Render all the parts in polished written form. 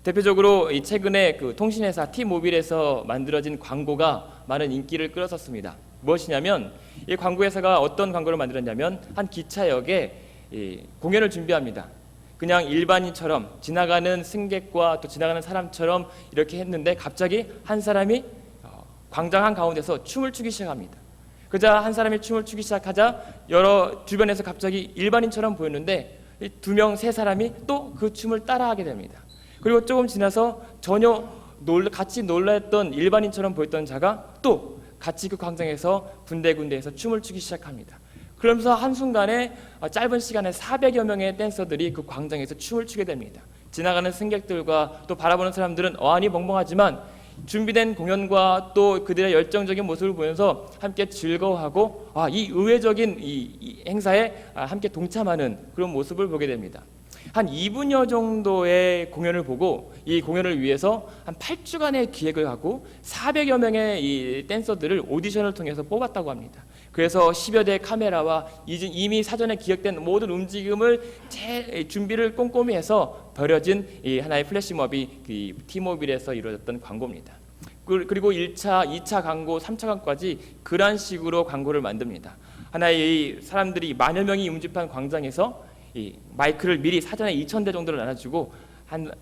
대표적으로 이 최근에 그 통신회사 T모빌에서 만들어진 광고가 많은 인기를 끌었었습니다. 무엇이냐면 이 광고회사가 어떤 광고를 만들었냐면 한 기차역에 공연을 준비합니다. 그냥 일반인처럼 지나가는 승객과 또 지나가는 사람처럼 이렇게 했는데 갑자기 한 사람이 광장 한가운데서 춤을 추기 시작합니다. 그러자 한 사람이 춤을 추기 시작하자 여러 주변에서 갑자기 일반인처럼 보였는데 두 명, 세 사람이 또 그 춤을 따라하게 됩니다. 그리고 조금 지나서 전혀 같이 놀랐던 일반인처럼 보였던 자가 또 같이 그 광장에서 군데군데에서 춤을 추기 시작합니다. 그러면서 한순간에 짧은 시간에 400여 명의 댄서들이 그 광장에서 춤을 추게 됩니다. 지나가는 승객들과 또 바라보는 사람들은 어안이 벙벙하지만 준비된 공연과 또 그들의 열정적인 모습을 보면서 함께 즐거워하고 이 의외적인 이 행사에 함께 동참하는 그런 모습을 보게 됩니다. 한 2분여 정도의 공연을 보고 이 공연을 위해서 한 8주간의 기획을 하고 400여 명의 이 댄서들을 오디션을 통해서 뽑았다고 합니다. 그래서 10여 대의 카메라와 이미 사전에 기획된 모든 움직임을 준비를 꼼꼼히 해서 벌여진 이 하나의 플래시몹이 T모빌에서 이루어졌던 광고입니다. 그리고 1차, 2차 광고, 3차 광고까지 그런 식으로 광고를 만듭니다. 하나의 사람들이 만여 명이 융집한 광장에서 이 마이크를 미리 사전에 2,000대 정도를 나눠주고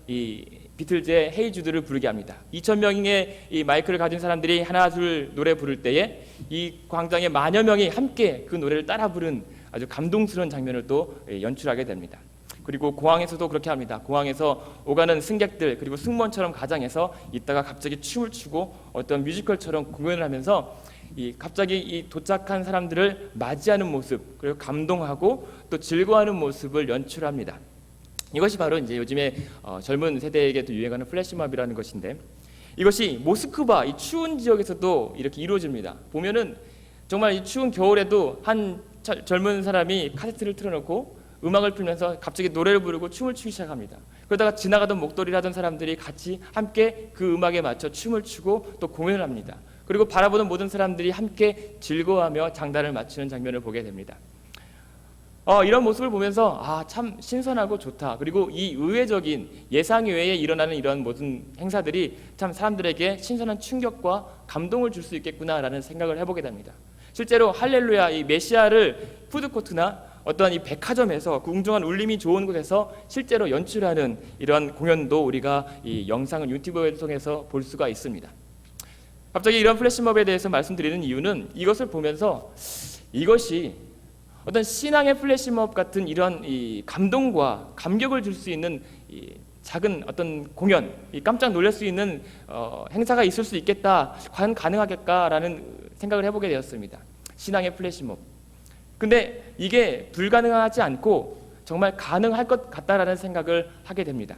이 비틀즈의 헤이 주드를 부르게 합니다. 2,000명의 이 마이크를 가진 사람들이 하나 둘 노래 부를 때에 이 광장의 만여 명이 함께 그 노래를 따라 부른 아주 감동스러운 장면을 또 연출하게 됩니다. 그리고 공항에서도 그렇게 합니다. 공항에서 오가는 승객들 그리고 승무원처럼 가장해서 있다가 갑자기 춤을 추고 어떤 뮤지컬처럼 공연을 하면서 갑자기 이 도착한 사람들을 맞이하는 모습 그리고 감동하고 또 즐거워하는 모습을 연출합니다. 이것이 바로 이제 요즘에 젊은 세대에게도 유행하는 플래시몹이라는 것인데 이것이 모스크바 이 추운 지역에서도 이렇게 이루어집니다. 보면은 정말 이 추운 겨울에도 한 젊은 사람이 카세트를 틀어놓고 음악을 풀면서 갑자기 노래를 부르고 춤을 추기 시작합니다. 그러다가 지나가던 목도리를 하던 사람들이 같이 함께 그 음악에 맞춰 춤을 추고 또 공연을 합니다. 그리고 바라보는 모든 사람들이 함께 즐거워하며 장단을 맞추는 장면을 보게 됩니다. 이런 모습을 보면서 참 신선하고 좋다. 그리고 이 의외적인 예상 외에 일어나는 이런 모든 행사들이 참 사람들에게 신선한 충격과 감동을 줄 수 있겠구나라는 생각을 해보게 됩니다. 실제로 할렐루야 이 메시아를 푸드코트나 어떤 이 백화점에서 그 웅장한 울림이 좋은 곳에서 실제로 연출하는 이런 공연도 우리가 이 영상을 유튜브를 통해서 볼 수가 있습니다. 갑자기 이런 플래시몹에 대해서 말씀드리는 이유는 이것을 보면서 이것이 어떤 신앙의 플래시몹 같은 이런 이 감동과 감격을 줄 수 있는 이 작은 어떤 공연, 이 깜짝 놀랄 수 있는 행사가 있을 수 있겠다, 과연 가능하겠까라는 생각을 해보게 되었습니다. 신앙의 플래시몹. 근데 이게 불가능하지 않고 정말 가능할 것 같다라는 생각을 하게 됩니다.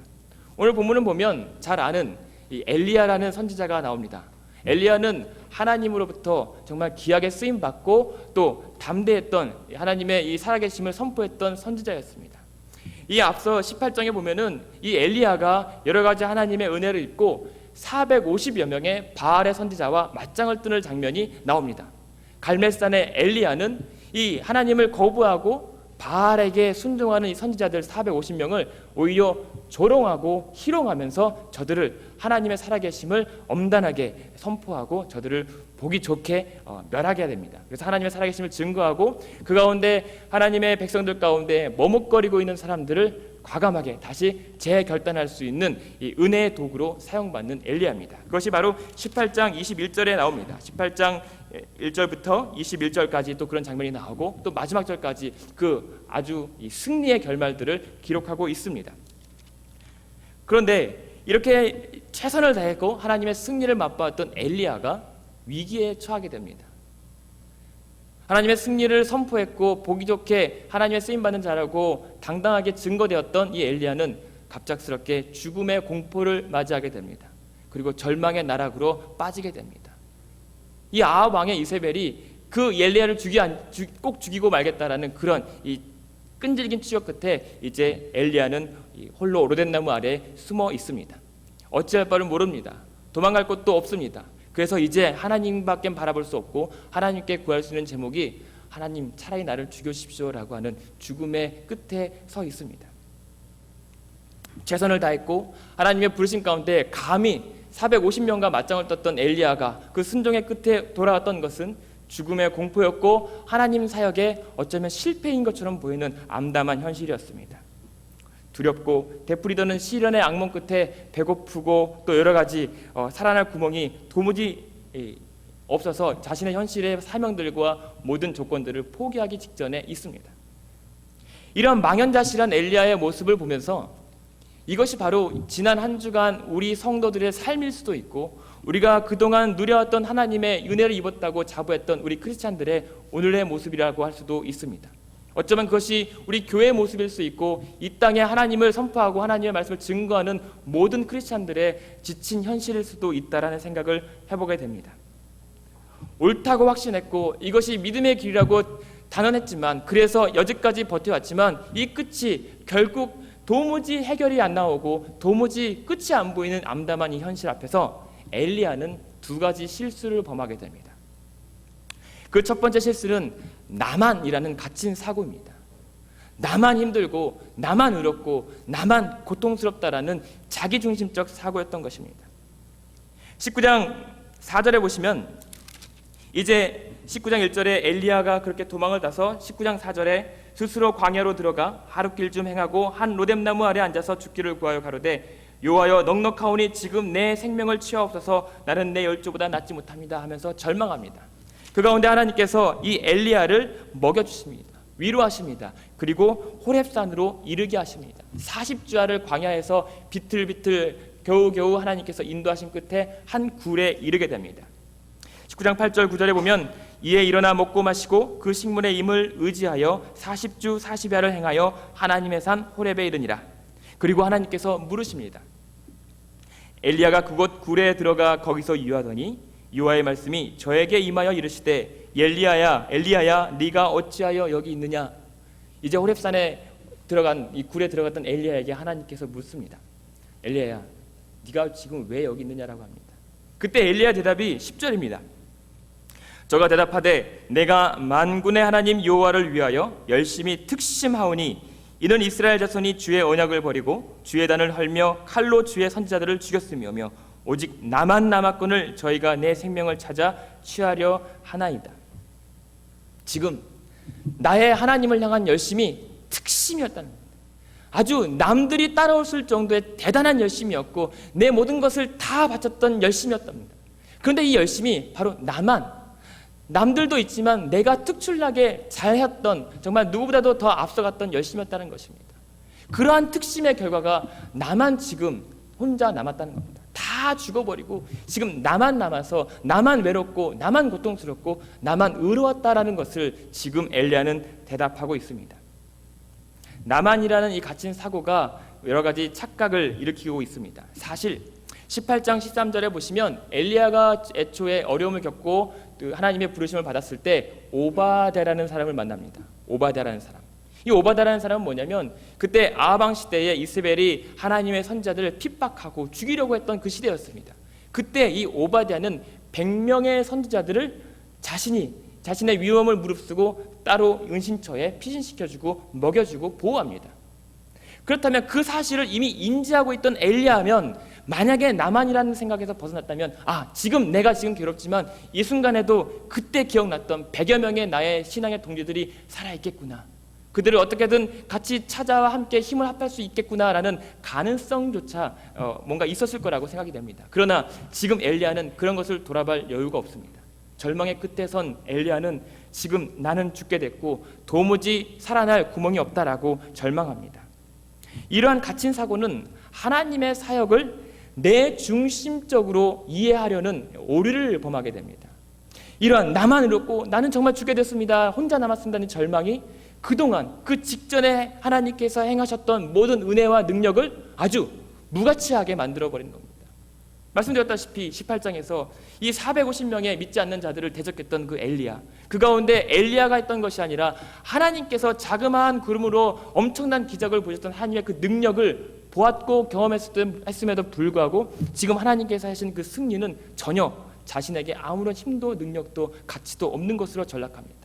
오늘 본문을 보면 잘 아는 이 엘리야라는 선지자가 나옵니다. 엘리야는 하나님으로부터 정말 귀하게 쓰임 받고 또 담대했던 하나님의 이 살아계심을 선포했던 선지자였습니다. 이 앞서 18장에 보면은 이 엘리야가 여러 가지 하나님의 은혜를 입고 450여 명의 바알의 선지자와 맞짱을 뜨는 장면이 나옵니다. 갈멜산의 엘리야는 이 하나님을 거부하고 바알에게 순종하는 이 선지자들 450명을 오히려 조롱하고 희롱하면서 저들을 하나님의 살아계심을 엄단하게 선포하고 저들을 보기 좋게 멸하게 됩니다. 그래서 하나님의 살아계심을 증거하고 그 가운데 하나님의 백성들 가운데 머뭇거리고 있는 사람들을 과감하게 다시 재결단할 수 있는 이 은혜의 도구로 사용받는 엘리야입니다. 그것이 바로 18장 21절에 나옵니다. 18장 1절부터 21절까지 또 그런 장면이 나오고 또 마지막 절까지 그 아주 이 승리의 결말들을 기록하고 있습니다. 그런데 이렇게 최선을 다했고 하나님의 승리를 맛보았던 엘리야가 위기에 처하게 됩니다. 하나님의 승리를 선포했고 보기 좋게 하나님의 쓰임받는 자라고 당당하게 증거되었던 이 엘리야는 갑작스럽게 죽음의 공포를 맞이하게 됩니다. 그리고 절망의 나락으로 빠지게 됩니다. 이 아합 왕의 이세벨이 그 엘리야를 꼭 죽이고 말겠다라는 그런 이 끈질긴 추적 끝에 이제 엘리야는 홀로 오르된 나무 아래에 숨어 있습니다. 어찌할 바를 모릅니다. 도망갈 곳도 없습니다. 그래서 이제 하나님밖에 바라볼 수 없고 하나님께 구할 수 있는 제목이 하나님 차라리 나를 죽여주십시오라고 하는 죽음의 끝에 서 있습니다. 최선을 다했고 하나님의 부르심 가운데 감히 450명과 맞짱을 떴던 엘리야가 그 순종의 끝에 돌아왔던 것은 죽음의 공포였고 하나님 사역에 어쩌면 실패인 것처럼 보이는 암담한 현실이었습니다. 두렵고 되풀이도는 시련의 악몽 끝에 배고프고 또 여러 가지 살아날 구멍이 도무지 없어서 자신의 현실의 사명들과 모든 조건들을 포기하기 직전에 있습니다. 이런 망연자실한 엘리야의 모습을 보면서 이것이 바로 지난 한 주간 우리 성도들의 삶일 수도 있고 우리가 그동안 누려왔던 하나님의 은혜를 입었다고 자부했던 우리 크리스찬들의 오늘의 모습이라고 할 수도 있습니다. 어쩌면 그것이 우리 교회의 모습일 수 있고 이 땅에 하나님을 선포하고 하나님의 말씀을 증거하는 모든 크리스찬들의 지친 현실일 수도 있다라는 생각을 해보게 됩니다. 옳다고 확신했고 이것이 믿음의 길이라고 단언했지만 그래서 여지까지 버텨왔지만 이 끝이 결국 도무지 해결이 안 나오고 도무지 끝이 안 보이는 암담한 이 현실 앞에서 엘리야는 두 가지 실수를 범하게 됩니다. 그 첫 번째 실수는 나만이라는 갇힌 사고입니다. 나만 힘들고 나만 어렵고 나만 고통스럽다라는 자기중심적 사고였던 것입니다. 19장 4절에 보시면 이제 19장 1절에 엘리야가 그렇게 도망을 가서 19장 4절에 스스로 광야로 들어가 하룻길 좀 행하고 한 로뎀나무 아래 앉아서 죽기를 구하여 가로되 여호와여 넉넉하오니 지금 내 생명을 취하옵소서 나는 내 열조보다 낫지 못합니다 하면서 절망합니다. 그 가운데 하나님께서 이 엘리야를 먹여주십니다. 위로하십니다. 그리고 호렙산으로 이르게 하십니다. 40주야를 광야에서 비틀비틀 겨우겨우 하나님께서 인도하신 끝에 한 굴에 이르게 됩니다. 19장 8절 9절에 보면 이에 일어나 먹고 마시고 그 식물의 임을 의지하여 40주 40야를 행하여 하나님의 산 호렙에 이르니라. 그리고 하나님께서 물으십니다. 엘리야가 그곳 굴에 들어가 거기서 유하더니 여호와의 말씀이 저에게 임하여 이르시되 엘리야야 네가 어찌하여 여기 있느냐. 이제 호렙산에 들어간 이 굴에 들어갔던 엘리야에게 하나님께서 묻습니다. 엘리야야 네가 지금 왜 여기 있느냐라고 합니다. 그때 엘리야 대답이 10절입니다. 저가 대답하되 내가 만군의 하나님 여호와를 위하여 열심히 특심하오니 이는 이스라엘 자손이 주의 언약을 버리고 주의 단을 헐며 칼로 주의 선지자들을 죽였으며 오직 나만 남았거늘 저희가 내 생명을 찾아 취하려 하나이다. 지금 나의 하나님을 향한 열심이 특심이었다는 겁니다. 아주 남들이 따라올 정도의 대단한 열심이었고 내 모든 것을 다 바쳤던 열심이었답니다. 그런데 이 열심이 바로 남들도 있지만 내가 특출나게 잘했던 정말 누구보다도 더 앞서갔던 열심이었다는 것입니다. 그러한 특심의 결과가 나만 지금 혼자 남았다는 겁니다. 다 죽어버리고 지금 나만 남아서 나만 외롭고 나만 고통스럽고 나만 의로웠다라는 것을 지금 엘리야는 대답하고 있습니다. 나만이라는 이 갇힌 사고가 여러 가지 착각을 일으키고 있습니다. 사실 18장 13절에 보시면 엘리야가 애초에 어려움을 겪고 하나님의 부르심을 받았을 때 오바댜라는 사람을 만납니다. 오바댜라는 사람. 이 오바댜라는 사람은 뭐냐면 그때 아하방 시대에 이스벨이 하나님의 선지자들을 핍박하고 죽이려고 했던 그 시대였습니다. 그때 이 오바댜는 100명의 선지자들을 자신의 위험을 무릅쓰고 따로 은신처에 피신시켜주고 먹여주고 보호합니다. 그렇다면 그 사실을 이미 인지하고 있던 엘리야면 만약에 나만이라는 생각에서 벗어났다면 지금 내가 지금 괴롭지만 이 순간에도 그때 기억났던 100여 명의 나의 신앙의 동지들이 살아있겠구나. 그들을 어떻게든 같이 찾아와 함께 힘을 합할 수 있겠구나라는 가능성조차 뭔가 있었을 거라고 생각이 됩니다. 그러나 지금 엘리야는 그런 것을 돌아볼 여유가 없습니다. 절망의 끝에 선 엘리야는 지금 나는 죽게 됐고 도무지 살아날 구멍이 없다라고 절망합니다. 이러한 갇힌 사고는 하나님의 사역을 내 중심적으로 이해하려는 오류를 범하게 됩니다. 이러한 나만 의롭고 나는 정말 죽게 됐습니다, 혼자 남았습니다는 절망이 그동안 그 직전에 하나님께서 행하셨던 모든 은혜와 능력을 아주 무가치하게 만들어버리는 겁니다. 말씀드렸다시피 18장에서 이 450명의 믿지 않는 자들을 대적했던 그 엘리야, 그 가운데 엘리야가 했던 것이 아니라 하나님께서 자그마한 구름으로 엄청난 기적을 보셨던 하나님의 그 능력을 보았고 경험했음에도 불구하고 지금 하나님께서 하신 그 승리는 전혀 자신에게 아무런 힘도 능력도 가치도 없는 것으로 전락합니다.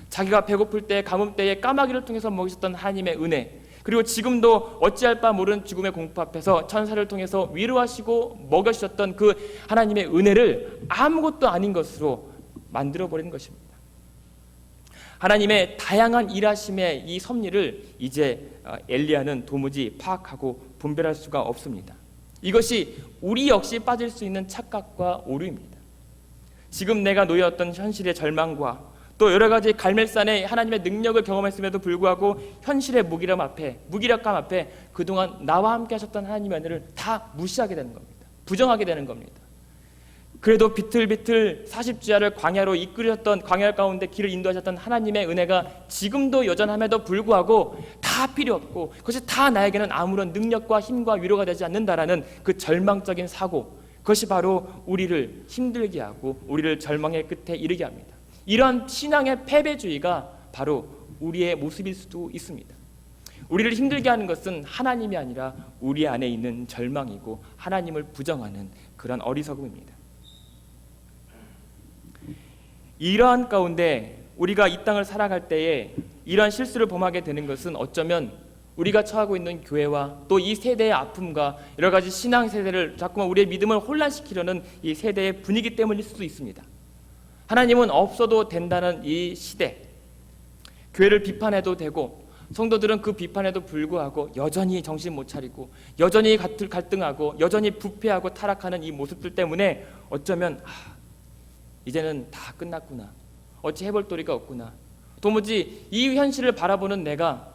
자기가 배고플 때 가뭄 때에 까마귀를 통해서 먹이셨던 하나님의 은혜, 그리고 지금도 어찌할 바 모르는 죽음의 공포 앞에서 천사를 통해서 위로하시고 먹여주셨던 그 하나님의 은혜를 아무것도 아닌 것으로 만들어버리는 것입니다. 하나님의 다양한 일하심의 이 섭리를 이제 엘리야는 도무지 파악하고 분별할 수가 없습니다. 이것이 우리 역시 빠질 수 있는 착각과 오류입니다. 지금 내가 놓여있던 현실의 절망과 또 여러 가지 갈멜산의 하나님의 능력을 경험했음에도 불구하고 현실의 무기력감 앞에 그동안 나와 함께 하셨던 하나님의 은혜를 다 무시하게 되는 겁니다. 부정하게 되는 겁니다. 그래도 비틀비틀 40주야를 광야로 이끌으셨던, 광야 가운데 길을 인도하셨던 하나님의 은혜가 지금도 여전함에도 불구하고 다 필요 없고 그것이 다 나에게는 아무런 능력과 힘과 위로가 되지 않는다라는 그 절망적인 사고, 그것이 바로 우리를 힘들게 하고 우리를 절망의 끝에 이르게 합니다. 이러한 신앙의 패배주의가 바로 우리의 모습일 수도 있습니다. 우리를 힘들게 하는 것은 하나님이 아니라 우리 안에 있는 절망이고 하나님을 부정하는 그런 어리석음입니다. 이러한 가운데 우리가 이 땅을 살아갈 때에 이러한 실수를 범하게 되는 것은 어쩌면 우리가 처하고 있는 교회와 또 이 세대의 아픔과 여러 가지 신앙 세대를 자꾸만 우리의 믿음을 혼란시키려는 이 세대의 분위기 때문일 수도 있습니다. 하나님은 없어도 된다는 이 시대, 교회를 비판해도 되고 성도들은 그 비판에도 불구하고 여전히 정신 못 차리고 여전히 갈등하고 여전히 부패하고 타락하는 이 모습들 때문에 어쩌면 이제는 다 끝났구나, 어찌 해볼 도리가 없구나, 도무지 이 현실을 바라보는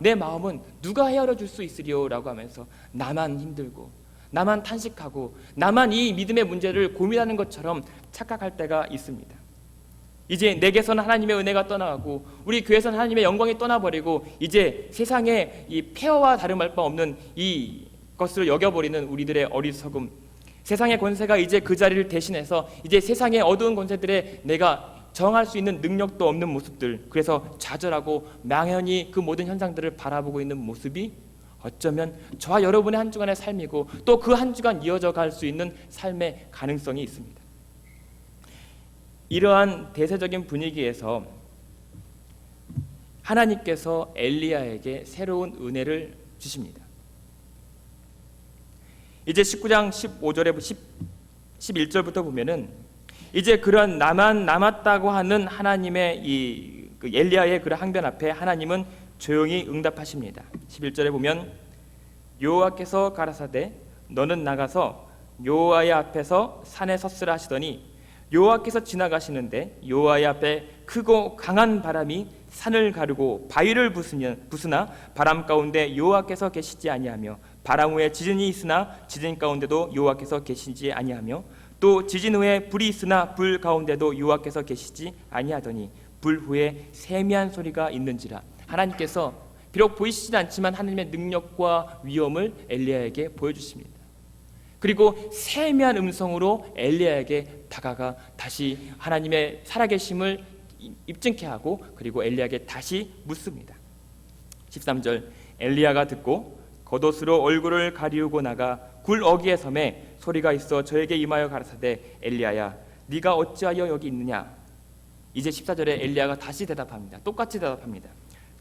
내 마음은 누가 헤아려 줄 수 있으리요 라고 하면서 나만 힘들고 나만 탄식하고 나만 이 믿음의 문제를 고민하는 것처럼 착각할 때가 있습니다. 이제 내게서는 하나님의 은혜가 떠나가고 우리 교회에서는 하나님의 영광이 떠나버리고 이제 세상에 이 폐허와 다름할 바 없는 이 것을 여겨버리는 우리들의 어리석음, 세상의 권세가 이제 그 자리를 대신해서 이제 세상의 어두운 권세들에 내가 정할 수 있는 능력도 없는 모습들, 그래서 좌절하고 망연히 그 모든 현상들을 바라보고 있는 모습이 어쩌면 저와 여러분의 한 주간의 삶이고 또 그 한 주간 이어져 갈 수 있는 삶의 가능성이 있습니다. 이러한 대세적인 분위기에서 하나님께서 엘리야에게 새로운 은혜를 주십니다. 이제 19장 15절에 11절부터 보면은 이제 그런 나만 남았다고 하는 하나님의 그 엘리야의 그런 항변 앞에 하나님은 조용히 응답하십니다. 11절에 보면 여호와께서 가라사대 너는 나가서 여호와의 앞에서 산에 섰으라 하시더니 여호와께서 지나가시는데 여호와의 앞에 크고 강한 바람이 산을 가르고 바위를 부수나 바람 가운데 여호와께서 계시지 아니하며 바람 후에 지진이 있으나 지진 가운데도 여호와께서 계시지 아니하며 또 지진 후에 불이 있으나 불 가운데도 여호와께서 계시지 아니하더니 불 후에 세미한 소리가 있는지라. 하나님께서 비록 보이시진 않지만 하나님의 능력과 위엄을 엘리야에게 보여주십니다. 그리고 세미한 음성으로 엘리야에게 다가가 다시 하나님의 살아계심을 입증케 하고 그리고 엘리야에게 다시 묻습니다. 13절 엘리야가 듣고 겉옷으로 얼굴을 가리우고 나가 굴 어귀에 섬에 소리가 있어 저에게 임하여 가라사대 엘리야야 네가 어찌하여 여기 있느냐. 이제 14절에 엘리야가 다시 대답합니다. 똑같이 대답합니다.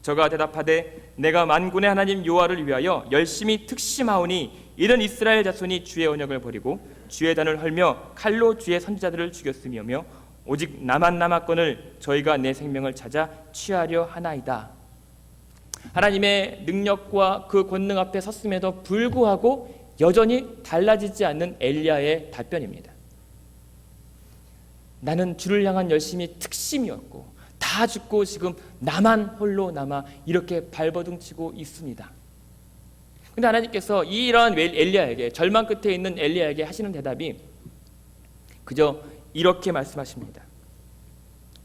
저가 대답하되 내가 만군의 하나님 여호와를 위하여 열심히 특심하오니 이는 이스라엘 자손이 주의 언약을 버리고 주의 단을 헐며 칼로 주의 선지자들을 죽였으며 오직 나만 남았거늘 저희가 내 생명을 찾아 취하려 하나이다. 하나님의 능력과 그 권능 앞에 섰음에도 불구하고 여전히 달라지지 않는 엘리야의 답변입니다. 나는 주를 향한 열심이 특심이었고 다 죽고 지금 나만 홀로 남아 이렇게 발버둥치고 있습니다. 근데 하나님께서 이러한 엘리야에게, 절망 끝에 있는 엘리야에게 하시는 대답이 그저 이렇게 말씀하십니다.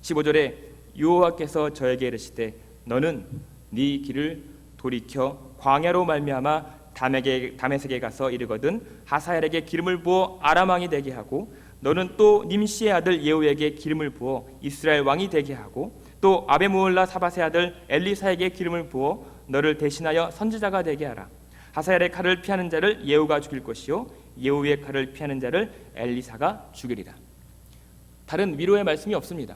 15절에 여호와께서 저에게 이르시되 너는 네 길을 돌이켜 광야로 말미암아 다메섹에 가서 이르거든 하사엘에게 기름을 부어 아람 왕이 되게 하고 너는 또 님시의 아들 예후에게 기름을 부어 이스라엘 왕이 되게 하고 또 아베무올라 사밧의 아들 엘리사에게 기름을 부어 너를 대신하여 선지자가 되게 하라. 하사엘의 칼을 피하는 자를 예후가 죽일 것이요 예후의 칼을 피하는 자를 엘리사가 죽이리라. 다른 위로의 말씀이 없습니다.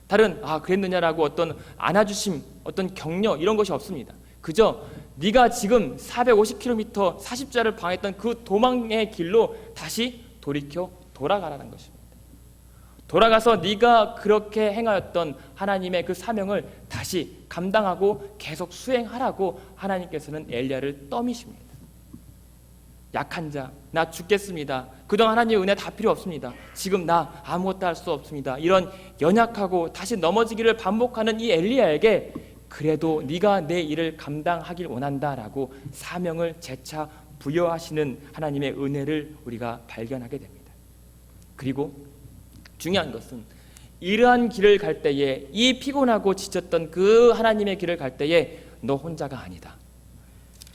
다른 그랬느냐라고 어떤 안아주심, 어떤 격려 이런 것이 없습니다. 그저 네가 지금 450km 40자를 방했던 그 도망의 길로 다시 돌이켜 돌아가라는 것입니다. 돌아가서 네가 그렇게 행하였던 하나님의 그 사명을 다시 감당하고 계속 수행하라고 하나님께서는 엘리야를 떠미십니다. 약한 자, 나 죽겠습니다. 그동안 하나님의 은혜 다 필요 없습니다. 지금 나 아무것도 할 수 없습니다. 이런 연약하고 다시 넘어지기를 반복하는 이 엘리야에게 그래도 네가 내 일을 감당하길 원한다라고 사명을 재차 부여하시는 하나님의 은혜를 우리가 발견하게 됩니다. 그리고 중요한 것은 이러한 길을 갈 때에 이 피곤하고 지쳤던 그 하나님의 길을 갈 때에 너 혼자가 아니다.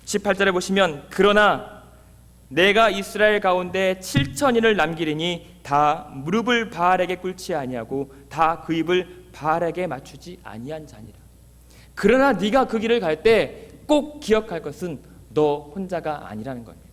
18절에 보시면 그러나 내가 이스라엘 가운데 7천인을 남기리니 다 무릎을 바알에게 꿇지 아니하고 다 그 입을 바알에게 맞추지 아니한 자니라. 그러나 네가 그 길을 갈 때 꼭 기억할 것은 너 혼자가 아니라는 겁니다.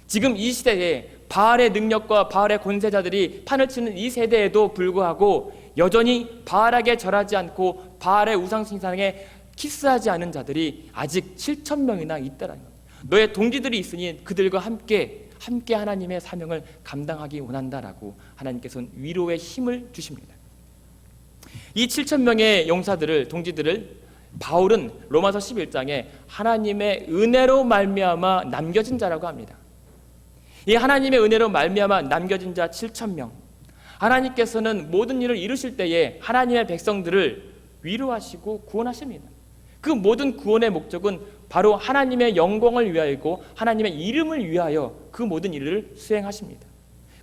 지금 이 시대에 바알의 능력과 바알의 권세자들이 판을 치는 이 세대에도 불구하고 여전히 바알에게 절하지 않고 바알의 우상신상에 키스하지 않은 자들이 아직 7,000명이나 있다는 겁니다. 너의 동지들이 있으니 그들과 함께 하나님의 사명을 감당하기 원한다라고 하나님께서는 위로의 힘을 주십니다. 이 7,000명의 용사들을, 동지들을 바울은 로마서 11장에 하나님의 은혜로 말미암아 남겨진 자라고 합니다. 이 하나님의 은혜로 말미암아 남겨진 자 7,000명, 하나님께서는 모든 일을 이루실 때에 하나님의 백성들을 위로하시고 구원하십니다. 그 모든 구원의 목적은 바로 하나님의 영광을 위하여고 하나님의 이름을 위하여 그 모든 일을 수행하십니다.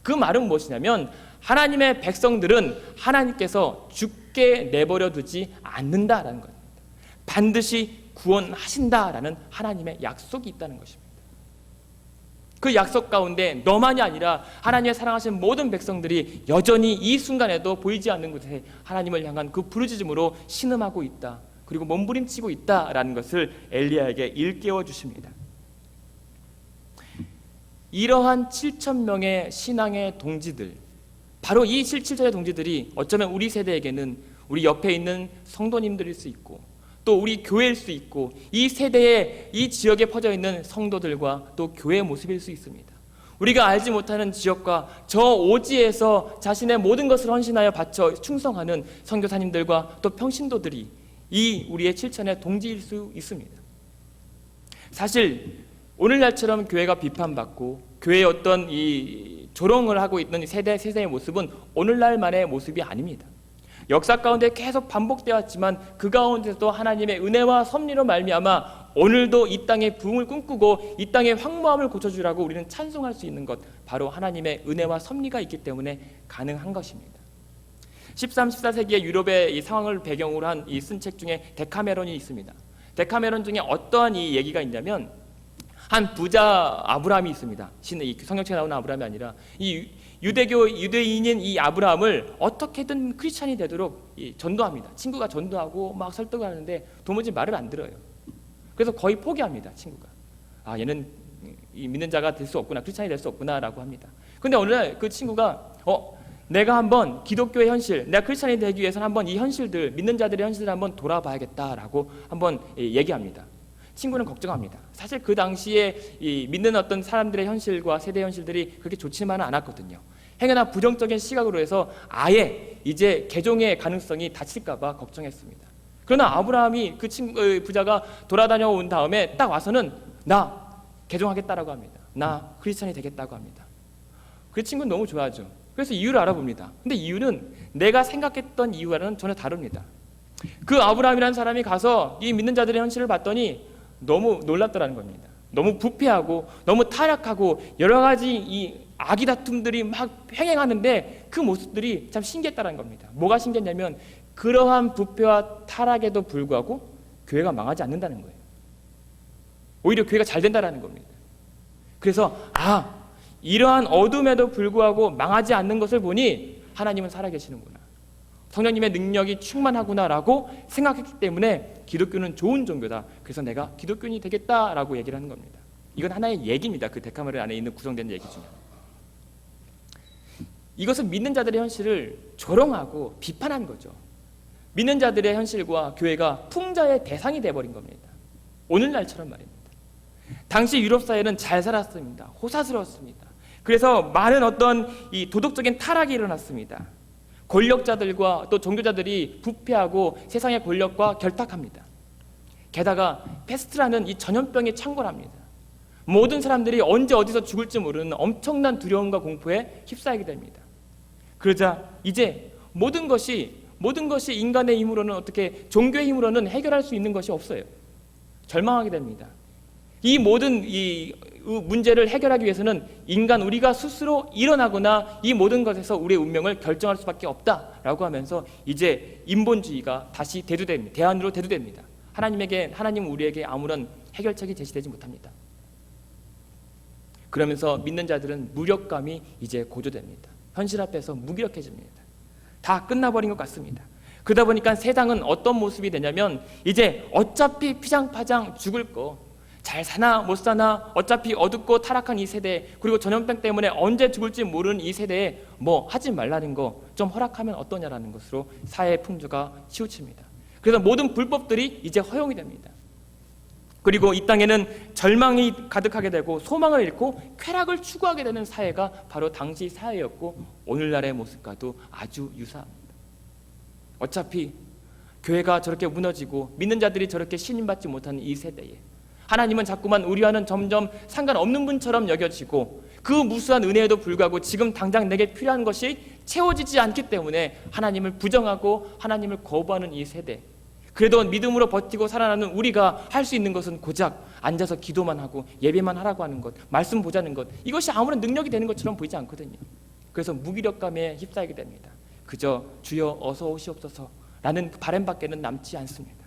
그 말은 무엇이냐면 하나님의 백성들은 하나님께서 죽게 내버려 두지 않는다라는 겁니다. 반드시 구원하신다라는 하나님의 약속이 있다는 것입니다. 그 약속 가운데 너만이 아니라 하나님의 사랑하신 모든 백성들이 여전히 이 순간에도 보이지 않는 곳에 하나님을 향한 그 부르짖음으로 신음하고 있다. 그리고 몸부림치고 있다라는 것을 엘리야에게 일깨워 주십니다. 이러한 7,000명의 신앙의 동지들, 바로 이 7,000의 동지들이 어쩌면 우리 세대에게는 우리 옆에 있는 성도님들일 수 있고 또 우리 교회일 수 있고 이 세대에 이 지역에 퍼져 있는 성도들과 또 교회의 모습일 수 있습니다. 우리가 알지 못하는 지역과 저 오지에서 자신의 모든 것을 헌신하여 바쳐 충성하는 선교사님들과 또 평신도들이 이 우리의 7,000의 동지일 수 있습니다. 사실 오늘날처럼 교회가 비판받고 교회의 어떤 이 조롱을 하고 있는 세대의 모습은 오늘날만의 모습이 아닙니다. 역사 가운데 계속 반복되었지만 그 가운데서도 하나님의 은혜와 섭리로 말미암아 오늘도 이 땅의 부흥을 꿈꾸고 이 땅의 황무함을 고쳐주라고 우리는 찬송할 수 있는 것, 바로 하나님의 은혜와 섭리가 있기 때문에 가능한 것입니다. 13, 14세기의 유럽의 이 상황을 배경으로 한 이 쓴 책 중에 데카메론이 있습니다. 데카메론 중에 어떠한 이 얘기가 있냐면 한 부자 아브라함이 있습니다. 성경책에 나오는 아브라함이 아니라 이 유대인인 이 아브라함을 어떻게든 크리스찬이 되도록 전도합니다. 친구가 전도하고 막 설득을 하는데 도무지 말을 안 들어요. 그래서 거의 포기합니다. 친구가. 얘는 믿는 자가 될 수 없구나, 크리스찬이 될 수 없구나라고 합니다. 근데 오늘 그 친구가 내가 한번 기독교의 현실, 내가 크리스찬이 되기 위해서는 한번 이 현실들, 믿는 자들의 현실을 한번 돌아봐야겠다라고 한번 얘기합니다. 친구는 걱정합니다. 사실 그 당시에 이 믿는 어떤 사람들의 현실과 세대 현실들이 그렇게 좋지만은 않았거든요. 행여나 부정적인 시각으로 해서 아예 이제 개종의 가능성이 닫힐까봐 걱정했습니다. 그러나 아브라함이 그 부자가 돌아다녀 온 다음에 딱 와서는 나 개종하겠다라고 합니다. 나 크리스찬이 되겠다고 합니다. 그 친구는 너무 좋아하죠. 그래서 이유를 알아봅니다. 근데 이유는 내가 생각했던 이유와는 전혀 다릅니다. 그 아브라함이라는 사람이 가서 이 믿는 자들의 현실을 봤더니 너무 놀랍더라는 겁니다. 너무 부패하고 너무 타락하고 여러 가지 이 악의 다툼들이 막 횡행하는데 그 모습들이 참 신기했다는 겁니다. 뭐가 신기했냐면 그러한 부패와 타락에도 불구하고 교회가 망하지 않는다는 거예요. 오히려 교회가 잘 된다는 겁니다. 그래서 이러한 어둠에도 불구하고 망하지 않는 것을 보니 하나님은 살아계시는구나, 성령님의 능력이 충만하구나라고 생각했기 때문에 기독교는 좋은 종교다. 그래서 내가 기독교인이 되겠다라고 얘기를 하는 겁니다. 이건 하나의 얘기입니다. 그 데카메론 안에 있는 구성된 얘기 중에. 이것은 믿는 자들의 현실을 조롱하고 비판한 거죠. 믿는 자들의 현실과 교회가 풍자의 대상이 되어버린 겁니다. 오늘날처럼 말입니다. 당시 유럽 사회는 잘 살았습니다. 호사스러웠습니다. 그래서 많은 어떤 이 도덕적인 타락이 일어났습니다. 권력자들과 또 종교자들이 부패하고 세상의 권력과 결탁합니다. 게다가 페스트라는 이 전염병이 창궐합니다. 모든 사람들이 언제 어디서 죽을지 모르는 엄청난 두려움과 공포에 휩싸이게 됩니다. 그러자 이제 모든 것이 인간의 힘으로는 어떻게 종교의 힘으로는 해결할 수 있는 것이 없어요. 절망하게 됩니다. 이 모든 이 문제를 해결하기 위해서는 인간 우리가 스스로 일어나거나 이 모든 것에서 우리의 운명을 결정할 수밖에 없다라고 하면서 이제 인본주의가 다시 대두됩니다. 대안으로 대두됩니다. 하나님은 우리에게 아무런 해결책이 제시되지 못합니다. 그러면서 믿는 자들은 무력감이 이제 고조됩니다. 현실 앞에서 무기력해집니다. 다 끝나버린 것 같습니다. 그러다 보니까 세상은 어떤 모습이 되냐면 이제 어차피 피장파장 죽을 거 잘 사나 못 사나 어차피 어둡고 타락한 이 세대, 그리고 전염병 때문에 언제 죽을지 모르는 이 세대에 뭐 하지 말라는 거 좀 허락하면 어떠냐라는 것으로 사회의 풍조가 치우칩니다. 그래서 모든 불법들이 이제 허용이 됩니다. 그리고 이 땅에는 절망이 가득하게 되고 소망을 잃고 쾌락을 추구하게 되는 사회가 바로 당시 사회였고 오늘날의 모습과도 아주 유사합니다. 어차피 교회가 저렇게 무너지고 믿는 자들이 저렇게 신임받지 못하는 이 세대에 하나님은 자꾸만 우리와는 점점 상관없는 분처럼 여겨지고 그 무수한 은혜에도 불구하고 지금 당장 내게 필요한 것이 채워지지 않기 때문에 하나님을 부정하고 하나님을 거부하는 이 세대, 그래도 믿음으로 버티고 살아나는 우리가 할 수 있는 것은 고작 앉아서 기도만 하고 예배만 하라고 하는 것, 말씀 보자는 것, 이것이 아무런 능력이 되는 것처럼 보이지 않거든요. 그래서 무기력감에 휩싸이게 됩니다. 그저 주여 어서 오시옵소서라는 그 바람밖에는 남지 않습니다.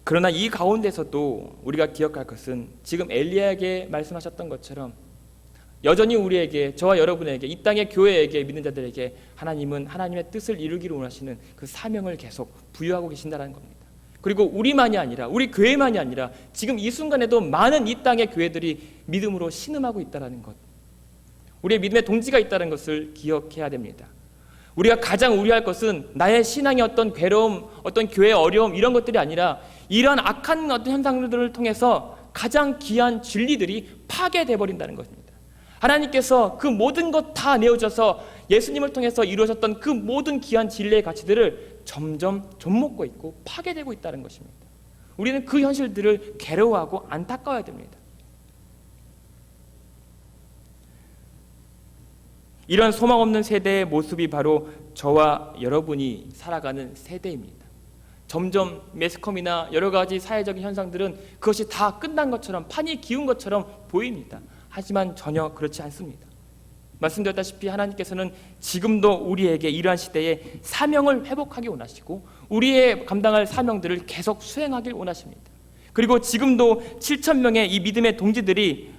그러나 이 가운데서도 우리가 기억할 것은 지금 엘리야에게 말씀하셨던 것처럼 여전히 우리에게, 저와 여러분에게, 이 땅의 교회에게, 믿는 자들에게 하나님은 하나님의 뜻을 이루기를 원하시는 그 사명을 계속 부여하고 계신다는 겁니다. 그리고 우리만이 아니라, 우리 교회만이 아니라 지금 이 순간에도 많은 이 땅의 교회들이 믿음으로 신음하고 있다는 것, 우리의 믿음의 동지가 있다는 것을 기억해야 됩니다. 우리가 가장 우려할 것은 나의 신앙의 어떤 괴로움, 어떤 교회의 어려움, 이런 것들이 아니라 이러한 악한 어떤 현상들을 통해서 가장 귀한 진리들이 파괴돼 버린다는 것입니다. 하나님께서 그 모든 것 다 내어줘서 예수님을 통해서 이루어졌던 그 모든 귀한 진리의 가치들을 점점 좀먹고 있고 파괴되고 있다는 것입니다. 우리는 그 현실들을 괴로워하고 안타까워야 됩니다. 이런 소망 없는 세대의 모습이 바로 저와 여러분이 살아가는 세대입니다. 점점 매스컴이나 여러 가지 사회적인 현상들은 그것이 다 끝난 것처럼, 판이 기운 것처럼 보입니다. 하지만 전혀 그렇지 않습니다. 말씀드렸다시피 하나님께서는 지금도 우리에게 이러한 시대에 사명을 회복하기 원하시고 우리의 감당할 사명들을 계속 수행하길 원하십니다. 그리고 지금도 7,000명의 이 믿음의 동지들이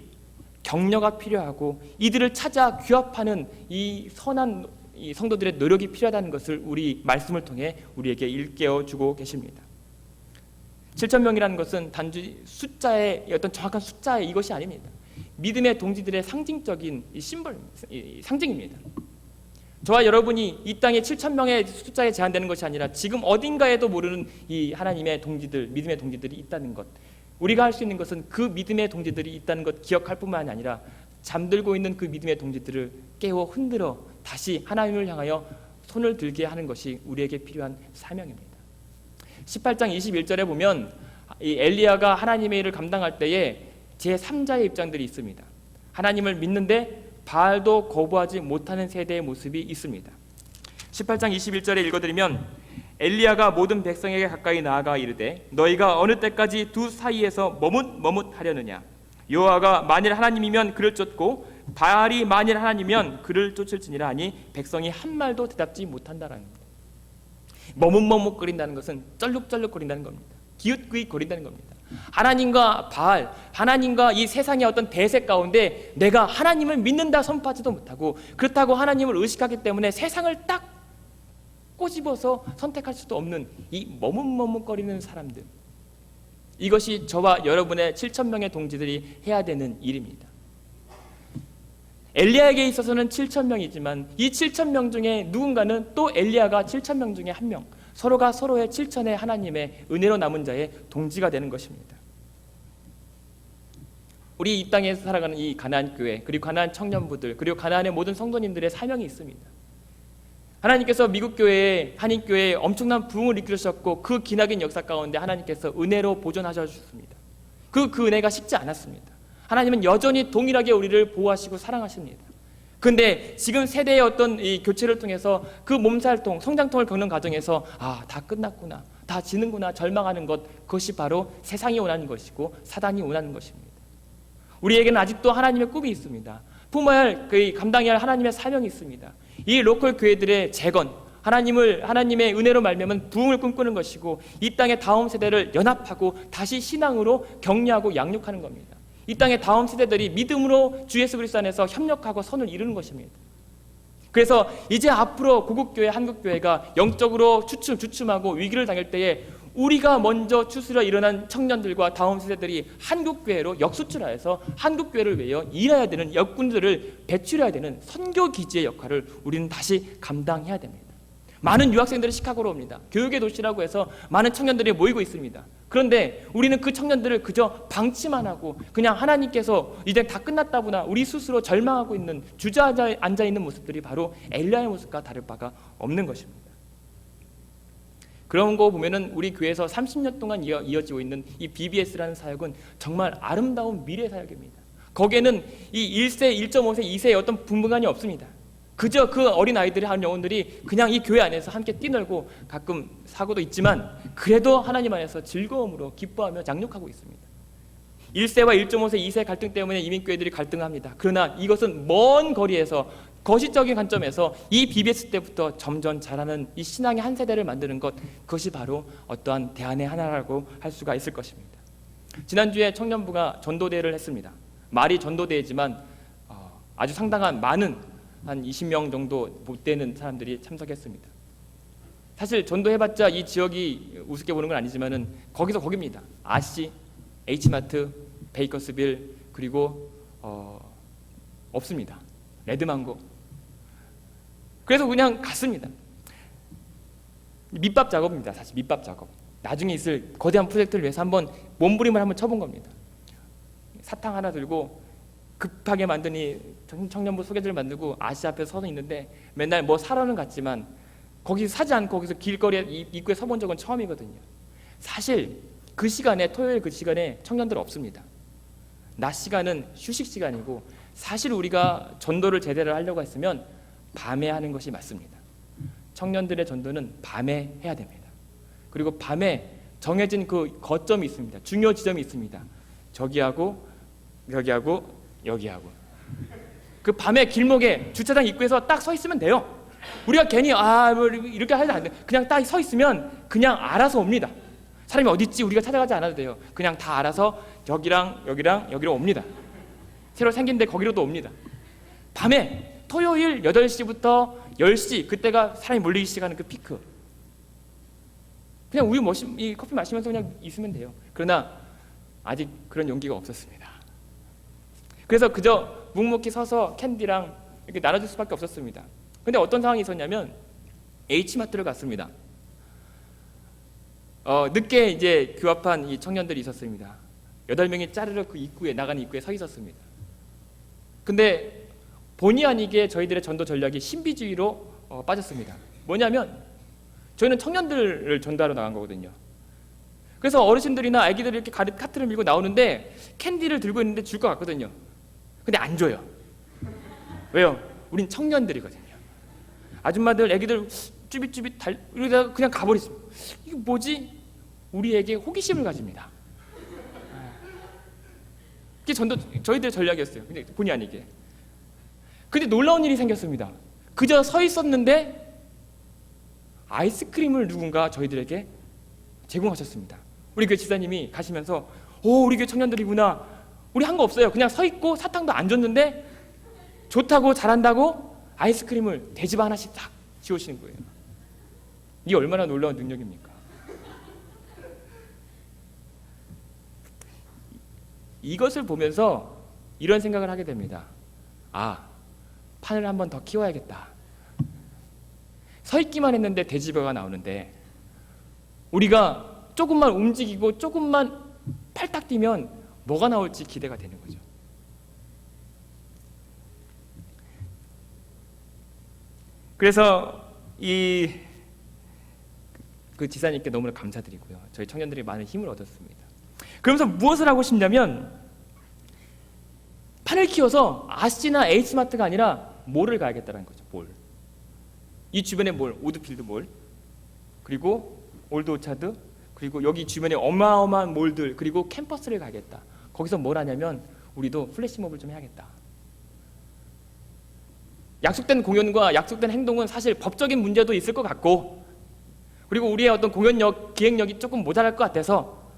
격려가 필요하고 이들을 찾아 귀합하는 이 선한 이 성도들의 노력이 필요하다는 것을 우리 말씀을 통해 우리에게 일깨워 주고 계십니다. 7,000명이라는 것은 단지 숫자의 어떤 정확한 숫자의 이것이 아닙니다. 믿음의 동지들의 상징적인 이 심벌, 상징입니다. 저와 여러분이 이 땅에 7,000명의 숫자에 제한되는 것이 아니라 지금 어딘가에도 모르는 이 하나님의 동지들, 믿음의 동지들이 있다는 것, 우리가 할 수 있는 것은 그 믿음의 동지들이 있다는 것 기억할 뿐만 아니라 잠들고 있는 그 믿음의 동지들을 깨워 흔들어 다시 하나님을 향하여 손을 들게 하는 것이 우리에게 필요한 사명입니다. 18장 21절에 보면 이 엘리야가 하나님의 일을 감당할 때에 제3자의 입장들이 있습니다. 하나님을 믿는데 바알도 거부하지 못하는 세대의 모습이 있습니다. 18장 21절에 읽어드리면 엘리야가 모든 백성에게 가까이 나아가 이르되 너희가 어느 때까지 두 사이에서 머뭇하려느냐. 여호와가 만일 하나님이면 그를 쫓고 바알이 만일 하나님이면 그를 쫓을지니라 하니 백성이 한 말도 대답지 못한다라는 겁니다. 머뭇거린다는 것은 쩔룩쩔룩거린다는 겁니다. 기웃기웃거린다는 겁니다. 하나님과 바알, 하나님과 이 세상의 어떤 대세 가운데 내가 하나님을 믿는다 선포하지도 못하고 그렇다고 하나님을 의식하기 때문에 세상을 딱 꼬집어서 선택할 수도 없는 이 머뭇거리는 사람들, 이것이 저와 여러분의 7,000명의 동지들이 해야 되는 일입니다. 엘리야에게 있어서는 7,000명이지만 이 7,000명 중에 누군가는 또 엘리야가 7,000명 중에 한 명, 서로가 서로의 실천의 하나님의 은혜로 남은 자의 동지가 되는 것입니다. 우리 이 땅에 살아가는 이 가나안 교회, 그리고 가나안 청년부들, 그리고 가나안의 모든 성도님들의 사명이 있습니다. 하나님께서 미국 교회에, 한인 교회에 엄청난 부흥을 이끌으셨고 그 기나긴 역사 가운데 하나님께서 은혜로 보존하셨습니다. 그 은혜가 식지 않았습니다. 하나님은 여전히 동일하게 우리를 보호하시고 사랑하십니다. 근데 지금 세대의 어떤 이 교체를 통해서 그 몸살통, 성장통을 겪는 과정에서 다 끝났구나, 다 지는구나 절망하는 것, 그것이 바로 세상이 원하는 것이고 사단이 원하는 것입니다. 우리에게는 아직도 하나님의 꿈이 있습니다. 품어야 할, 감당해야 할 하나님의 사명이 있습니다. 이 로컬 교회들의 재건, 하나님의 은혜로 말미암은 부흥을 꿈꾸는 것이고 이 땅의 다음 세대를 연합하고 다시 신앙으로 격려하고 양육하는 겁니다. 이 땅의 다음 세대들이 믿음으로 주 예수 그리스도 안에서 협력하고 선을 이루는 것입니다. 그래서 이제 앞으로 고국교회, 한국교회가 영적으로 주춤하고 위기를 당할 때에 우리가 먼저 추스려 일어난 청년들과 다음 세대들이 한국교회로 역수출하여서 한국교회를 위해 일해야 되는 역군들을 배출해야 되는 선교기지의 역할을 우리는 다시 감당해야 됩니다. 많은 유학생들이 시카고로 옵니다. 교육의 도시라고 해서 많은 청년들이 모이고 있습니다. 그런데 우리는 그 청년들을 그저 방치만 하고 그냥 하나님께서 이제 다 끝났다구나 우리 스스로 절망하고 있는 주저앉아 있는 모습들이 바로 엘리야의 모습과 다를 바가 없는 것입니다. 그런 거 보면은 우리 교회에서 30년 동안 이어지고 있는 이 BBS라는 사역은 정말 아름다운 미래 사역입니다. 거기에는 이 1세, 1.5세, 2세의 어떤 분분간이 없습니다. 그저 그 어린 아이들이 하는 영혼들이 그냥 이 교회 안에서 함께 뛰놀고 가끔 사고도 있지만 그래도 하나님 안에서 즐거움으로 기뻐하며 양육하고 있습니다. 1세와 1.5세, 2세 갈등 때문에 이민교회들이 갈등합니다. 그러나 이것은 먼 거리에서 거시적인 관점에서 이 BBS 때부터 점점 자라는 이 신앙의 한 세대를 만드는 것, 그것이 바로 어떠한 대안의 하나라고 할 수가 있을 것입니다. 지난주에 청년부가 전도대회를 했습니다. 말이 전도대회지만 아주 상당한 많은 한 20명 정도 못 되는 사람들이 참석했습니다. 사실 전도해봤자 이 지역이 우습게 보는 건 아니지만은 거기서 거기입니다. 아시, H마트, 베이커스빌, 그리고 없습니다. 레드망고. 그래서 그냥 갔습니다. 밑밥 작업입니다. 사실 밑밥 작업. 나중에 있을 거대한 프로젝트를 위해서 한번 몸부림을 한번 쳐본 겁니다. 사탕 하나 들고 급하게 만든 이 청년부 소개지를 만들고 아시 앞에 서서 있는데 맨날 뭐 사러는 갔지만 거기서 사지 않고 거기서 길거리에 입구에 서본 적은 처음이거든요. 사실 그 시간에, 토요일 그 시간에 청년들 없습니다. 낮 시간은 휴식 시간이고 사실 우리가 전도를 제대로 하려고 했으면 밤에 하는 것이 맞습니다. 청년들의 전도는 밤에 해야 됩니다. 그리고 밤에 정해진 그 거점이 있습니다. 중요 지점이 있습니다. 저기하고 여기하고 여기하고 그 밤에 길목에 주차장 입구에서 딱 서 있으면 돼요. 우리가 괜히 뭐 이렇게 하지 안 돼. 그냥 딱 서 있으면 그냥 알아서 옵니다. 사람이 어디 있지 우리가 찾아가지 않아도 돼요. 그냥 다 알아서 여기랑 여기랑 여기로 옵니다. 새로 생긴데 거기로도 옵니다. 밤에 토요일 8시부터 10시 그때가 사람이 몰리기 시작하는 그 피크. 그냥 이 커피 마시면서 그냥 있으면 돼요. 그러나 아직 그런 용기가 없었습니다. 그래서 그저 묵묵히 서서 캔디랑 이렇게 나눠줄 수밖에 없었습니다. 근데 어떤 상황이 있었냐면 H마트를 갔습니다. 늦게 이제 규합한 이 청년들이 있었습니다. 8명이 짜르르 그 입구에 나가는 입구에 서 있었습니다. 근데 본의 아니게 저희들의 전도 전략이 신비주의로 빠졌습니다. 뭐냐면 저희는 청년들을 전도하러 나간 거거든요. 그래서 어르신들이나 아기들이 이렇게 카트를 밀고 나오는데 캔디를 들고 있는데 줄 것 같거든요. 근데 안 줘요. 왜요? 우린 청년들이거든요. 아줌마들, 아기들 쭈빗쭈빗 이러다가 그냥 가버리십니다. 이거 뭐지? 우리에게 호기심을 가집니다. 그게 저희들의 전략이었어요. 근데 본의 아니게. 근데 놀라운 일이 생겼습니다. 그저 서 있었는데 아이스크림을 누군가 저희들에게 제공하셨습니다. 우리 교회 지사님이 가시면서 우리 교회 청년들이구나. 우리 한 거 없어요. 그냥 서 있고 사탕도 안 줬는데 좋다고 잘한다고 아이스크림을 대집 하나씩 딱 지어오시는 거예요. 이게 얼마나 놀라운 능력입니까? 이것을 보면서 이런 생각을 하게 됩니다. 판을 한 번 더 키워야겠다. 서 있기만 했는데 돼지벼가 나오는데 우리가 조금만 움직이고 조금만 팔딱 뛰면 뭐가 나올지 기대가 되는 거죠. 그래서 그 지사님께 너무나 감사드리고요. 저희 청년들이 많은 힘을 얻었습니다. 그러면서 무엇을 하고 싶냐면 판을 키워서 아시나 H마트가 아니라 몰을 가야겠다는 거죠. 몰. 이 주변에 몰, 오드필드 몰, 그리고 올드 오차드, 그리고 여기 주변에 어마어마한 몰들, 그리고 캠퍼스를 가겠다. 거기서 뭘 하냐면 우리도 플래시몹을 좀 해야겠다. 약속된 공연과 약속된 행동은 사실 법적인 문제도 있을 것 같고, 그리고 우리의 어떤 공연력, 기획력이 조금 모자랄 것 같아서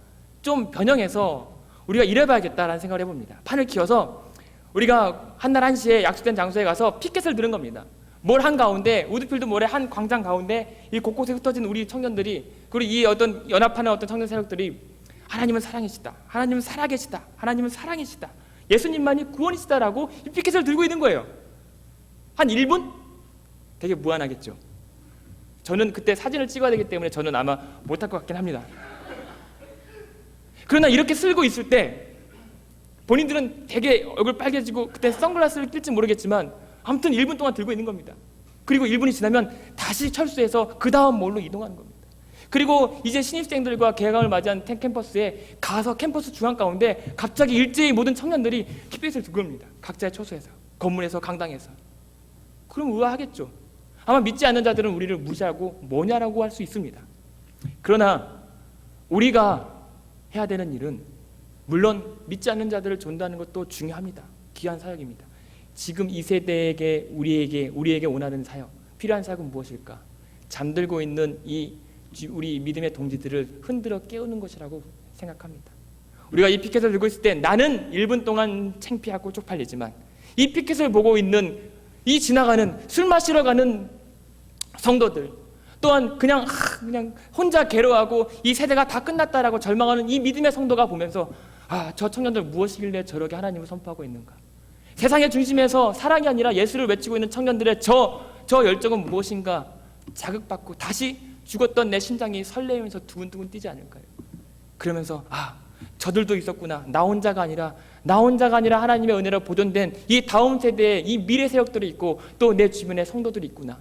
좀 변형해서 우리가 이래봐야겠다라는 생각을 해봅니다. 판을 키워서 우리가 한날 1시에 약속된 장소에 가서 피켓을 드는 겁니다. 몰 한가운데, 우드필드 몰의 한 광장 가운데 이 곳곳에 흩어진 우리 청년들이, 그리고 이 어떤 연합하는 어떤 청년 세력들이 하나님은 사랑이시다, 하나님은 살아계시다, 하나님은 사랑이시다, 예수님만이 구원이시다라고 이 피켓을 들고 있는 거예요. 한 1분? 되게 무한하겠죠. 저는 그때 사진을 찍어야 되기 때문에 저는 아마 못할 것 같긴 합니다. 그러나 이렇게 쓸고 있을 때 본인들은 되게 얼굴 빨개지고 그때 선글라스를 낄지 모르겠지만 아무튼 1분 동안 들고 있는 겁니다. 그리고 1분이 지나면 다시 철수해서 그 다음 몰로 이동하는 겁니다. 그리고 이제 신입생들과 개강을 맞이한 캠퍼스에 가서 캠퍼스 중앙 가운데 갑자기 일제히 모든 청년들이 킥빛을 들고 옵니다. 각자의 처소에서, 건물에서, 강당에서. 그럼 의아하겠죠. 아마 믿지 않는 자들은 우리를 무시하고 뭐냐라고 할 수 있습니다. 그러나 우리가 해야 되는 일은 물론 믿지 않는 자들을 전도하는 것도 중요합니다. 귀한 사역입니다. 지금 이 세대에게 우리에게 원하는 사역, 필요한 사역은 무엇일까? 잠들고 있는 우리 믿음의 동지들을 흔들어 깨우는 것이라고 생각합니다. 우리가 이 피켓을 들고 있을 때 나는 1분 동안 창피하고 쪽팔리지만 이 피켓을 보고 있는 이 지나가는 술 마시러 가는 성도들, 또한 그냥 혼자 괴로워하고 이 세대가 다 끝났다라고 절망하는 이 믿음의 성도가 보면서 저 청년들 무엇이길래 저렇게 하나님을 선포하고 있는가? 세상의 중심에서 사랑이 아니라 예수를 외치고 있는 청년들의 저 열정은 무엇인가 자극받고 다시 죽었던 내 심장이 설레면서 두근두근 뛰지 않을까요? 그러면서 저들도 있었구나. 나 혼자가 아니라 하나님의 은혜로 보존된 이 다음 세대의 이 미래 세력들이 있고 또 내 주변에 성도들이 있구나.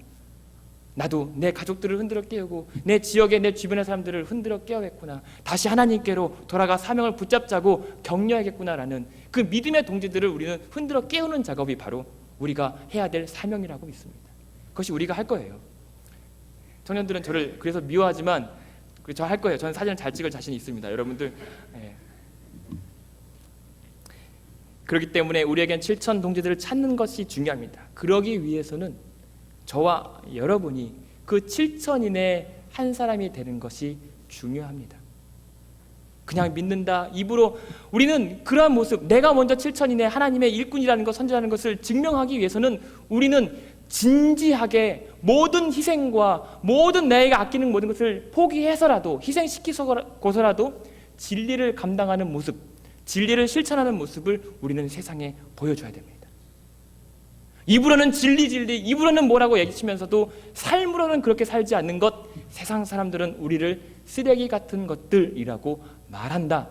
나도 내 가족들을 흔들어 깨우고 내 지역의 내 주변의 사람들을 흔들어 깨우겠구나. 다시 하나님께로 돌아가 사명을 붙잡자고 격려하겠구나라는 그 믿음의 동지들을 우리는 흔들어 깨우는 작업이 바로 우리가 해야 될 사명이라고 믿습니다. 그것이 우리가 할 거예요. 청년들은 저를 그래서 미워하지만 저 할 거예요. 저는 사진을 잘 찍을 자신이 있습니다. 여러분들. 그렇기 때문에 우리에겐 7천 동지들을 찾는 것이 중요합니다. 그러기 위해서는 저와 여러분이 그 7천인의 한 사람이 되는 것이 중요합니다. 그냥 믿는다 입으로 우리는 그러한 모습, 내가 먼저 7천인의 하나님의 일꾼이라는 것, 선지자라는 것을 증명하기 위해서는 우리는 진지하게 모든 희생과 모든 내가 아끼는 모든 것을 포기해서라도 희생시키고서라도 진리를 감당하는 모습, 진리를 실천하는 모습을 우리는 세상에 보여줘야 됩니다. 입으로는 진리, 입으로는 뭐라고 얘기치면서도 삶으로는 그렇게 살지 않는 것, 세상 사람들은 우리를 쓰레기 같은 것들이라고 말한다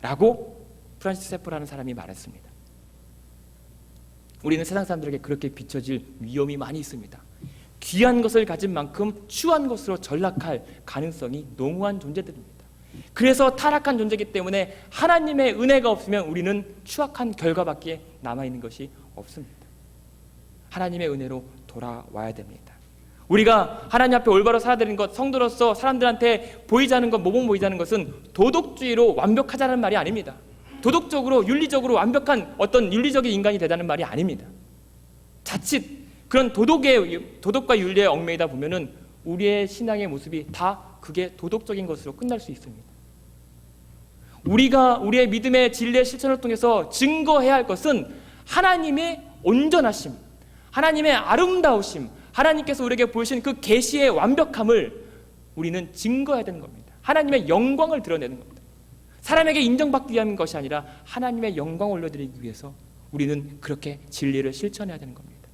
라고 프란시스 세포라는 사람이 말했습니다. 우리는 세상 사람들에게 그렇게 비춰질 위험이 많이 있습니다. 귀한 것을 가진 만큼 추한 것으로 전락할 가능성이 농후한 존재들입니다. 그래서 타락한 존재이기 때문에 하나님의 은혜가 없으면 우리는 추악한 결과밖에 남아있는 것이 없습니다. 하나님의 은혜로 돌아와야 됩니다. 우리가 하나님 앞에 올바로 살아야 되는 것, 성도로서 사람들한테 보이지 않는 것, 모범 보이지 않는 것은 도덕주의로 완벽하자는 말이 아닙니다. 도덕적으로 윤리적으로 완벽한 어떤 윤리적인 인간이 되자는 말이 아닙니다. 자칫 그런 도덕과 윤리에 얽매이다 보면은 우리의 신앙의 모습이 다 그게 도덕적인 것으로 끝날 수 있습니다. 우리가 우리의 믿음의 진리의 실천을 통해서 증거해야 할 것은 하나님의 온전하심, 하나님의 아름다우심, 하나님께서 우리에게 보이신 그 계시의 완벽함을 우리는 증거해야 되는 겁니다. 하나님의 영광을 드러내는 겁니다. 사람에게 인정받기 위한 것이 아니라 하나님의 영광을 올려드리기 위해서 우리는 그렇게 진리를 실천해야 되는 겁니다.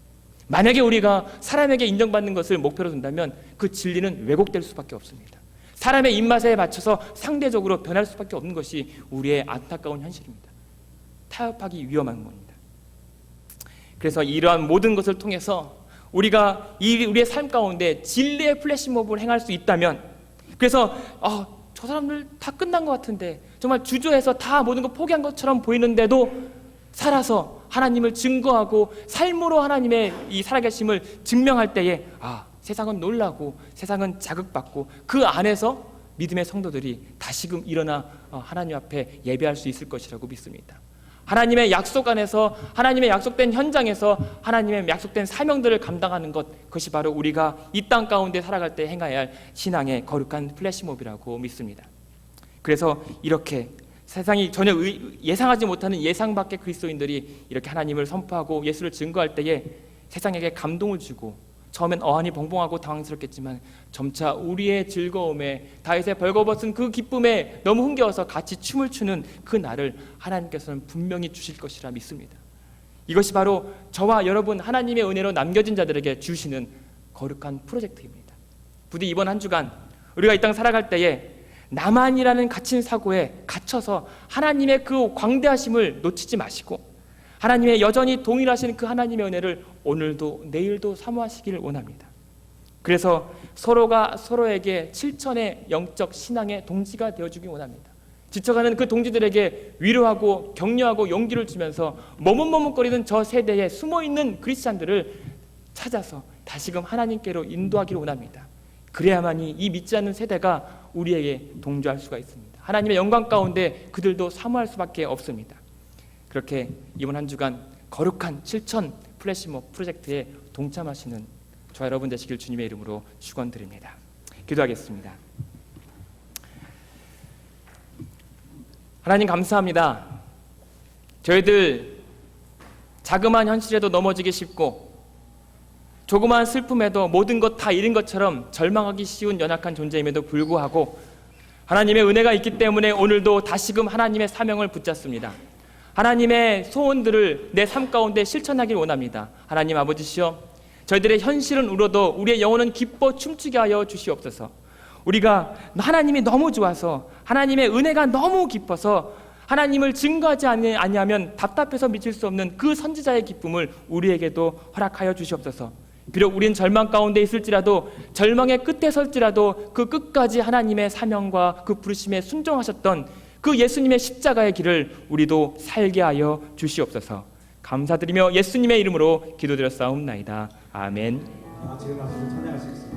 만약에 우리가 사람에게 인정받는 것을 목표로 둔다면 그 진리는 왜곡될 수밖에 없습니다. 사람의 입맛에 맞춰서 상대적으로 변할 수밖에 없는 것이 우리의 안타까운 현실입니다. 타협하기 위험한 겁니다. 그래서 이러한 모든 것을 통해서 우리가 우리의 삶 가운데 진리의 플래시몹을 행할 수 있다면, 그래서 저 사람들 다 끝난 것 같은데, 정말 주저해서 다 모든 거 포기한 것처럼 보이는데도 살아서 하나님을 증거하고 삶으로 하나님의 이 살아계심을 증명할 때에 세상은 놀라고 세상은 자극받고 그 안에서 믿음의 성도들이 다시금 일어나 하나님 앞에 예배할 수 있을 것이라고 믿습니다. 하나님의 약속 안에서, 하나님의 약속된 현장에서 하나님의 약속된 사명들을 감당하는 것, 그것이 바로 우리가 이 땅 가운데 살아갈 때 행해야 할 신앙의 거룩한 플래시몹이라고 믿습니다. 그래서 이렇게 세상이 전혀 예상하지 못하는 예상 밖의 그리스도인들이 이렇게 하나님을 선포하고 예수를 증거할 때에 세상에게 감동을 주고, 처음엔 어안이 벙벙하고 당황스럽겠지만 점차 우리의 즐거움에, 다윗의 벌거벗은 그 기쁨에 너무 흥겨워서 같이 춤을 추는 그 날을 하나님께서는 분명히 주실 것이라 믿습니다. 이것이 바로 저와 여러분, 하나님의 은혜로 남겨진 자들에게 주시는 거룩한 프로젝트입니다. 부디 이번 한 주간 우리가 이 땅 살아갈 때에 나만이라는 갇힌 사고에 갇혀서 하나님의 그 광대하심을 놓치지 마시고, 하나님의 여전히 동일하신 그 하나님의 은혜를 오늘도 내일도 사모하시기를 원합니다. 그래서 서로가 서로에게 실천의 영적 신앙의 동지가 되어주기 원합니다. 지쳐가는 그 동지들에게 위로하고 격려하고 용기를 주면서 머뭇머뭇거리는 저 세대에 숨어있는 그리스찬들을 찾아서 다시금 하나님께로 인도하기를 원합니다. 그래야만이 이 믿지 않는 세대가 우리에게 동조할 수가 있습니다. 하나님의 영광 가운데 그들도 사모할 수밖에 없습니다. 그렇게 이번 한 주간 거룩한 실천 플래시몹 프로젝트에 동참하시는 저와 여러분 되시길 주님의 이름으로 축원드립니다. 기도하겠습니다. 하나님 감사합니다. 저희들 자그마한 현실에도 넘어지기 쉽고, 조그마한 슬픔에도 모든 것 다 잃은 것처럼 절망하기 쉬운 연약한 존재임에도 불구하고 하나님의 은혜가 있기 때문에 오늘도 다시금 하나님의 사명을 붙잡습니다. 하나님의 소원들을 내 삶 가운데 실천하길 원합니다. 하나님 아버지시여, 저희들의 현실은 울어도 우리의 영혼은 기뻐 춤추게 하여 주시옵소서. 우리가 하나님이 너무 좋아서, 하나님의 은혜가 너무 깊어서 하나님을 증거하지 아니하면 답답해서 미칠 수 없는 그 선지자의 기쁨을 우리에게도 허락하여 주시옵소서. 비록 우린 절망 가운데 있을지라도, 절망의 끝에 설지라도 그 끝까지 하나님의 사명과 그 부르심에 순종하셨던 그 예수님의 십자가의 길을 우리도 살게 하여 주시옵소서. 감사드리며 예수님의 이름으로 기도드렸사옵나이다. 아멘. 지금 와서 찬양하시겠습니다.